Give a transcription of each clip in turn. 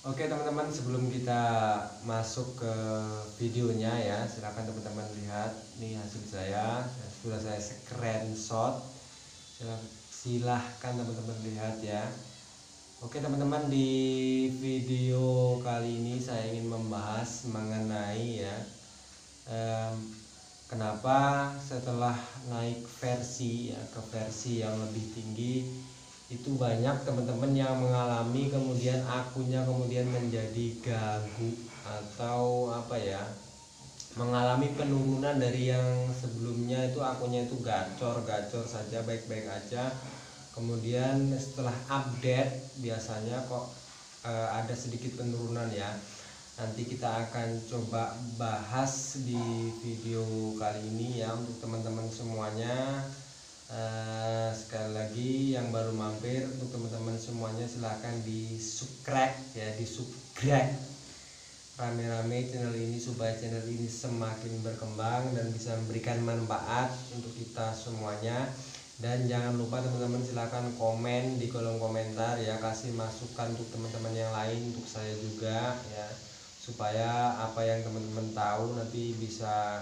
Oke teman-teman, sebelum kita masuk ke videonya ya, silakan teman-teman lihat nih hasil saya. Sudah saya screenshot. Silahkan teman-teman lihat ya. Oke teman-teman, di video kali ini saya ingin membahas mengenai ya, kenapa setelah naik versi ya ke versi yang lebih tinggi itu banyak teman-teman yang mengalami kemudian akunnya kemudian menjadi gagu atau apa ya, mengalami penurunan dari yang sebelumnya itu akunnya itu gacor-gacor saja, baik-baik aja, kemudian setelah update biasanya kok ada sedikit penurunan ya. Nanti kita akan coba bahas di video kali ini ya untuk teman-teman semuanya. Sekali lagi yang baru mampir, untuk teman-teman semuanya silahkan di subscribe ya, di subscribe rame-rame channel ini supaya channel ini semakin berkembang dan bisa memberikan manfaat untuk kita semuanya. Dan jangan lupa teman-teman silahkan komen di kolom komentar ya, kasih masukan untuk teman-teman yang lain, untuk saya juga ya, supaya apa yang teman-teman tahu nanti bisa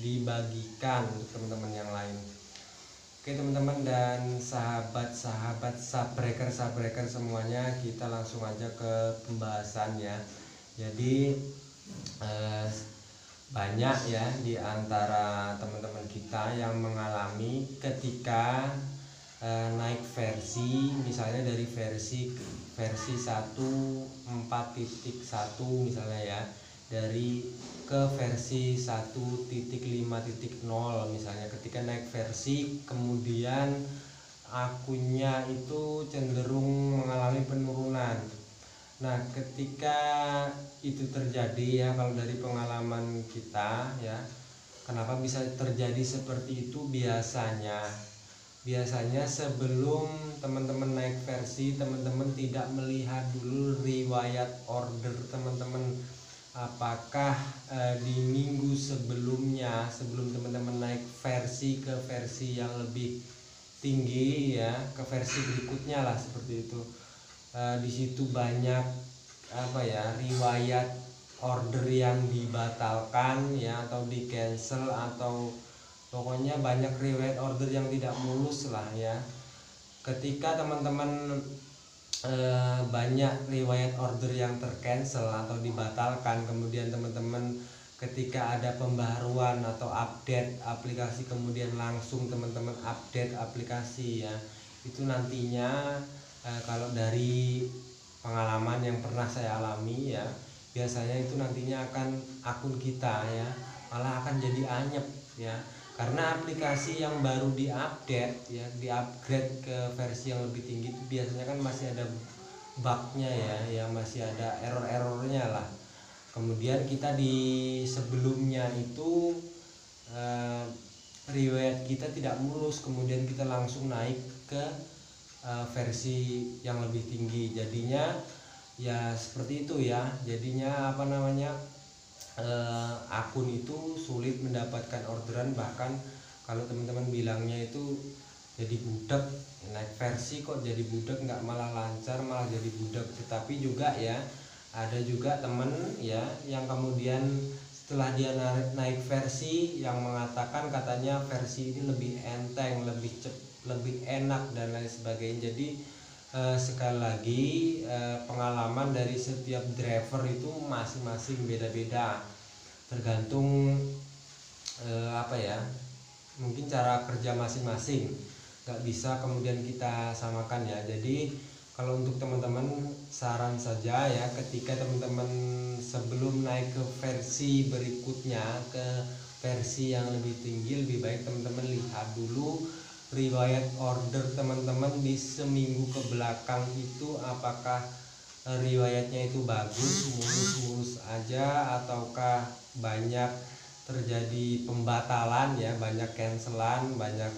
dibagikan untuk teman-teman yang lain. Oke teman-teman dan sahabat-sahabat subbreaker semuanya, kita langsung aja ke pembahasan ya. Jadi banyak ya di antara teman-teman kita yang mengalami ketika naik versi, misalnya dari versi 1.4.1 misalnya ya, dari ke versi 1.5.0 misalnya. Ketika naik versi kemudian akunnya itu cenderung mengalami penurunan. Nah ketika itu terjadi ya, kalau dari pengalaman kita ya, kenapa bisa terjadi seperti itu? Biasanya sebelum teman-teman naik versi, teman-teman tidak melihat dulu riwayat order teman-teman, apakah di minggu sebelumnya, sebelum teman-teman naik versi ke versi yang lebih tinggi ya, ke versi berikutnya lah seperti itu, di situ banyak apa ya, riwayat order yang dibatalkan ya, atau di cancel, atau pokoknya banyak riwayat order yang tidak mulus lah ya. Ketika teman-teman banyak riwayat order yang tercancel atau dibatalkan, kemudian teman-teman ketika ada pembaruan atau update aplikasi, kemudian langsung teman-teman update aplikasi ya, itu nantinya kalau dari pengalaman yang pernah saya alami ya, biasanya itu nantinya akan akun kita ya malah akan jadi anyep ya, karena aplikasi yang baru diupdate ya, diupgrade ke versi yang lebih tinggi itu biasanya kan masih ada bugnya ya, masih ada error-errornya lah. Kemudian kita di sebelumnya itu riwayat kita tidak mulus, kemudian kita langsung naik ke versi yang lebih tinggi, jadinya ya seperti itu ya, jadinya apa namanya, akun itu sulit mendapatkan orderan. Bahkan kalau teman-teman bilangnya itu jadi budak, naik versi kok jadi budak, nggak malah lancar, malah jadi budak. Tetapi juga ya ada juga temen ya yang kemudian setelah dia naik versi yang mengatakan katanya versi ini lebih enteng, lebih enak dan lain sebagainya. Jadi sekali lagi pengalaman dari setiap driver itu masing-masing beda-beda, tergantung apa ya, mungkin cara kerja masing-masing, nggak bisa kemudian kita samakan ya. Jadi kalau untuk teman-teman saran saja ya, ketika teman-teman sebelum naik ke versi berikutnya, ke versi yang lebih tinggi, lebih baik teman-teman lihat dulu riwayat order teman-teman di seminggu ke belakang itu, apakah riwayatnya itu bagus, mulus-mulus aja, ataukah banyak terjadi pembatalan ya, banyak cancelan, banyak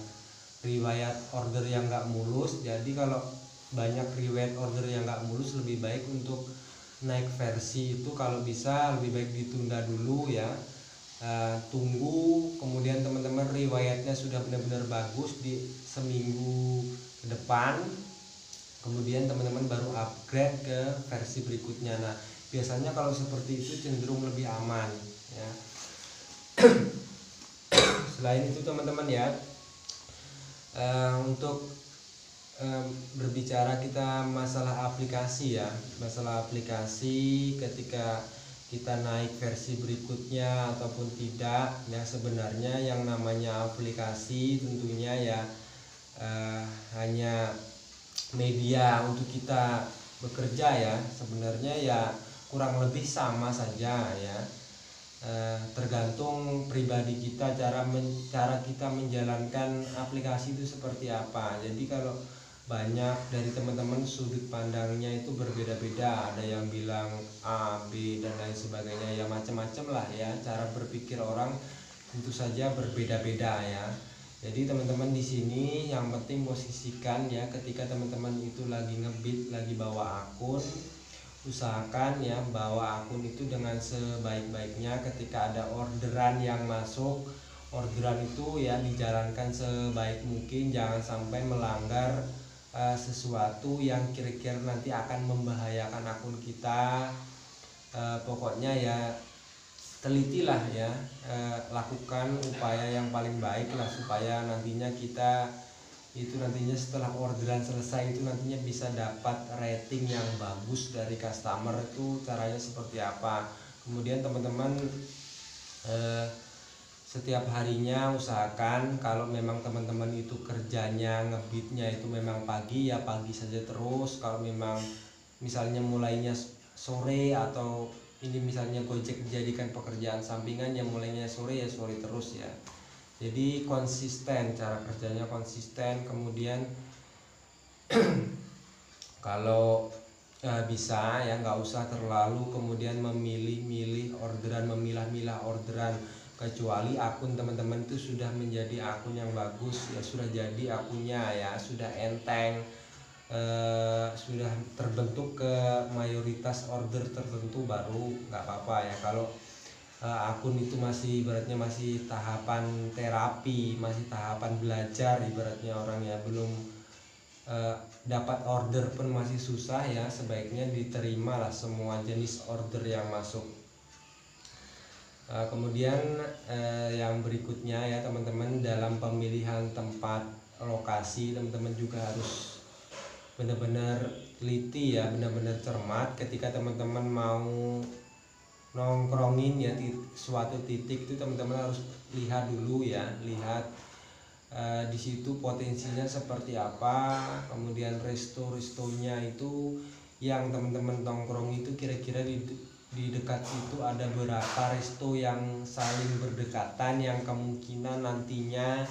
riwayat order yang nggak mulus. Jadi kalau banyak riwayat order yang nggak mulus, lebih baik untuk naik versi itu kalau bisa lebih baik ditunda dulu ya. Tunggu kemudian teman-teman riwayatnya sudah benar-benar bagus di seminggu ke depan, kemudian teman-teman baru upgrade ke versi berikutnya. Nah, biasanya kalau seperti itu cenderung lebih aman ya. Selain itu teman-teman ya, untuk berbicara kita masalah aplikasi ya, masalah aplikasi ketika kita naik versi berikutnya ataupun tidak ya, sebenarnya yang namanya aplikasi tentunya ya hanya media untuk kita bekerja ya, sebenarnya ya kurang lebih sama saja ya. Tergantung pribadi kita, cara kita menjalankan aplikasi itu seperti apa. Jadi kalau banyak dari teman-teman sudut pandangnya itu berbeda-beda, ada yang bilang A, B dan lain sebagainya ya, macam-macam lah ya, cara berpikir orang tentu saja berbeda-beda ya. Jadi teman-teman di sini yang penting posisikan ya, ketika teman-teman itu lagi ngebit, lagi bawa akun, usahakan ya bawa akun itu dengan sebaik-baiknya. Ketika ada orderan yang masuk, orderan itu ya dijalankan sebaik mungkin, jangan sampai melanggar sesuatu yang kira-kira nanti akan membahayakan akun kita. Pokoknya ya telitilah ya, lakukan upaya yang paling baik lah supaya nantinya kita itu nantinya setelah orderan selesai itu nantinya bisa dapat rating yang bagus dari customer. Itu caranya seperti apa. Kemudian teman-teman setiap harinya usahakan kalau memang teman-teman itu kerjanya ngebitnya itu memang pagi ya pagi saja terus. Kalau memang misalnya mulainya sore atau ini misalnya Gojek dijadikan pekerjaan sampingan, yang mulainya sore ya sore terus ya. Jadi konsisten, cara kerjanya konsisten. Kemudian kalau bisa ya nggak usah terlalu kemudian memilih-milih orderan, memilah-milah orderan, kecuali akun teman-teman itu sudah menjadi akun yang bagus ya, sudah jadi akunnya ya, sudah enteng, sudah terbentuk ke mayoritas order tertentu, baru nggak apa-apa ya. Kalau akun itu masih ibaratnya masih tahapan terapi, masih tahapan belajar ibaratnya orang ya, belum dapat order pun masih susah ya, sebaiknya diterimalah semua jenis order yang masuk. Kemudian yang berikutnya ya teman-teman, dalam pemilihan tempat lokasi teman-teman juga harus benar-benar teliti ya, benar-benar cermat ketika teman-teman mau nongkrongin ya suatu titik itu. Teman-teman harus lihat dulu ya, lihat di situ potensinya seperti apa, kemudian resto-restonya itu yang teman-teman nongkrong itu kira-kira di dekat situ ada berapa resto yang saling berdekatan, yang kemungkinan nantinya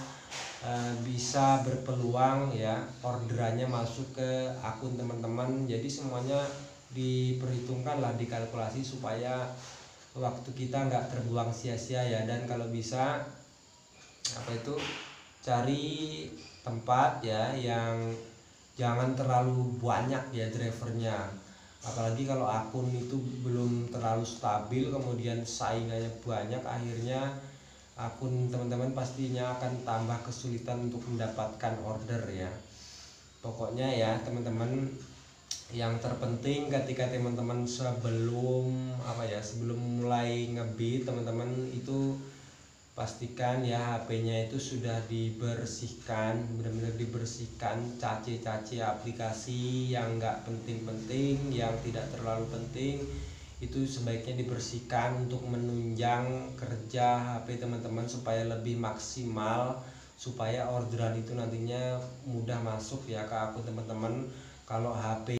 bisa berpeluang ya orderannya masuk ke akun teman-teman. Jadi semuanya diperhitungkan lah, dikalkulasi supaya waktu kita nggak terbuang sia-sia ya. Dan kalau bisa cari tempat ya yang jangan terlalu banyak ya drivernya, apalagi kalau akun itu belum terlalu stabil kemudian saingannya banyak, akhirnya akun teman-teman pastinya akan tambah kesulitan untuk mendapatkan order ya. Pokoknya ya teman-teman, yang terpenting ketika teman-teman sebelum mulai ngebit, teman-teman itu pastikan ya HP-nya itu sudah dibersihkan, benar-benar dibersihkan caci-caci aplikasi yang enggak penting-penting, yang tidak terlalu penting itu sebaiknya dibersihkan untuk menunjang kerja HP teman-teman supaya lebih maksimal, supaya orderan itu nantinya mudah masuk ya ke akun teman-teman. Kalau HP